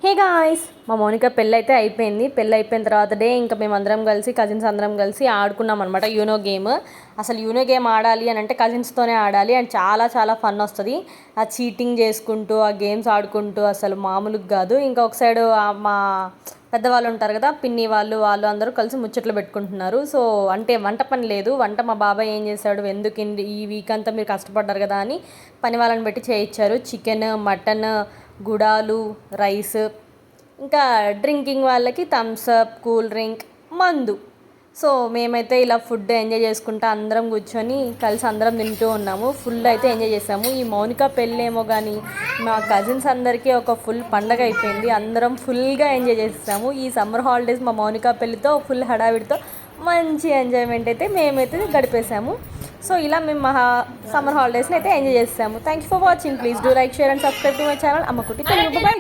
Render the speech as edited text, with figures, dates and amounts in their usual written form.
Hey guys, మా మౌనిక పెళ్ళి అయితే అయిపోయింది. పెళ్ళి అయిపోయిన తర్వాత ఇంకా మేమందరం కలిసి కజిన్స్ అందరం కలిసి ఆడుకున్నాం అనమాట యూనో గేమ్. అసలు యూనో గేమ్ ఆడాలి అని అంటే కజిన్స్తోనే ఆడాలి అండ్ చాలా చాలా ఫన్ వస్తుంది. ఆ చీటింగ్ చేసుకుంటూ ఆ గేమ్స్ ఆడుకుంటూ అసలు మామూలుగా కాదు. ఇంకొక సైడ్ మా పెద్దవాళ్ళు ఉంటారు కదా, పిన్ని వాళ్ళు అందరూ కలిసి ముచ్చట్లు పెట్టుకుంటున్నారు. సో అంటే వంట పని లేదు, వంట మా బాబాయ్ ఏం చేశాడు, ఎందుకు ఈ వీక్ అంతా మీరు కష్టపడ్డారు కదా అని పని వాళ్ళని పెట్టి చేయించారు. చికెన్, మటన్, గుడాలు, రైస్, ఇంకా డ్రింకింగ్ వాళ్ళకి థమ్స్ అప్, కూల్ డ్రింక్, మందు. సో మేమైతే ఇలా ఫుడ్ ఎంజాయ్ చేసుకుంటూ అందరం కూర్చొని కలిసి అందరం తింటూ ఉన్నాము. ఫుల్ అయితే ఎంజాయ్ చేసాము. ఈ మౌనిక పెళ్ళేమో కానీ మా కజిన్స్ అందరికీ ఒక ఫుల్ పండగ అయిపోయింది. అందరం ఫుల్గా ఎంజాయ్ చేసాము. ఈ సమ్మర్ హాలిడేస్ మా మౌనిక పెళ్ళితో ఫుల్ హడావిడితో మంచి ఎంజాయ్మెంట్ అయితే మేమైతే గడిపేసాము. సో ఇలా మేము మా సమ్మర్ హాలిడేస్ని అయితే ఎంజాయ్ చేసాము. Thank you for watching. Please do like, share and subscribe to my channel అమ్మకుట్టి Telugu. By.